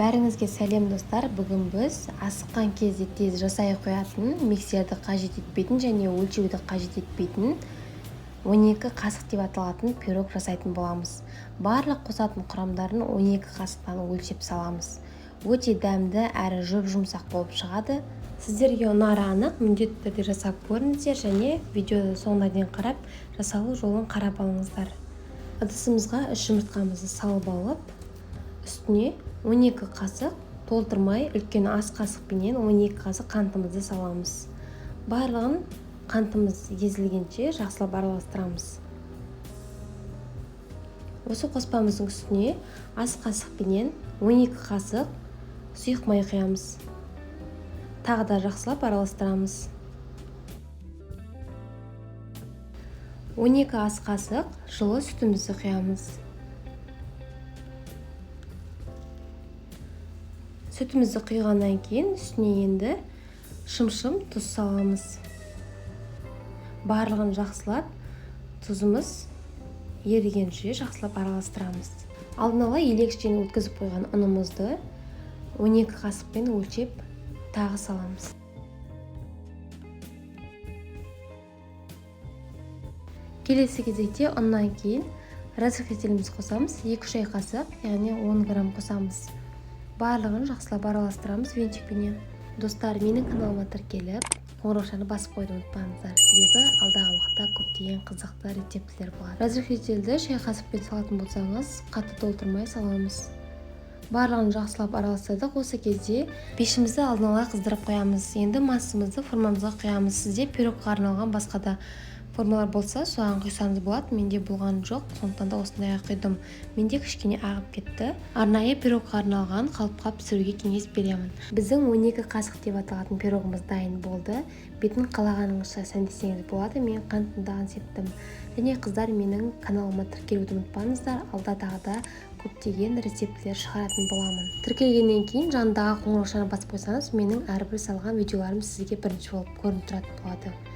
Бәріңізге сәлем достар. Бүгін біз асыққан кезде тез жасай қоятын, миксерді қажет етпейтін және өлшеуді қажет етпейтін 12 қасық деп аталатын пирог жасайтын боламыз. Барлық қосатын құрамдарын 12 қасықтан өлшеп саламыз. Өте дәмді әрі жұп-жұмсақ болып шығады. Сіздерге ұнары анық, міндетті түрде жасап көріңіздер және видеоды соңына дейін қарап, жасалу жолын қарап алыңыздар. Ыдысымызға 3 жұмыртқамызды салып алып, үстіне 12 қасық, толтырмай үлкен ас қасықпенен 12 қасық қантымызды саламыз. Барлығын қантымыз езілгенше жақсылап араластырамыз. Осы қоспамыздың үстіне ас қасықпенен 12 қасық сұйық май құямыз. Тағы да жақсылап араластырамыз. 12 ас қасық жылы сүтімізді құямыз. Сүтімізді құйғаннан кейін үстіне енді шым-шым тұз саламыз. Барлығын жақсылап тұзымыз ерігенше жақсылап араластырамыз. Алдын ала елекштен өткізіп қойған ұнымызды 12 қасықпен өлшеп тағы саламыз. Келесі кезекте ұннан кейін разрыхлителіміз қосамыз. 2 шай қасық, яғни 10 грамм қосамыз. Барлығын жақсылап араластырамыз венчикпенен. Достар, менің каналыма тіркеліп, қоңыраушаны басып қойды ұмытпаңыздар. Себебі алдағы уақытта көптеген қызықты рецептілер болады. Разрыхлительді шай қасықпен салатын болсаңыз, қатты толтырмай саламыз. Барлығын жақсылап араластырдық. Осы кезде пешімізді алдын ала қыздырып қоямыз. Енді массамызды формамызға құямыз. Сізде пирогқа арналған басқа да формалар болса, соған құйсаңыз болады. Менде болған жоқ, сондықтан да осындайға құйдым. Менде кішкене ағып кетті. Арнайы пирогқа арналған қалыпқа пісіруге кеңес беремін. Біздің 12 қасық деп аталатын пирогымыз дайын болды. Бетін қалағаныңызша сәндесеңіз болады. Мен қантымдаған септім. Және қыздар, менің каналыма тіркелуді ұмытпаңыздар. Алда тағы көптеген рецептілер шығаратын боламын. Тіркелгеннен кейін жанындағы қоңыраушаны басып қойсаңыз, менің әрбір салған видеоларым сізге бірінші болып көрініп тұратын болады.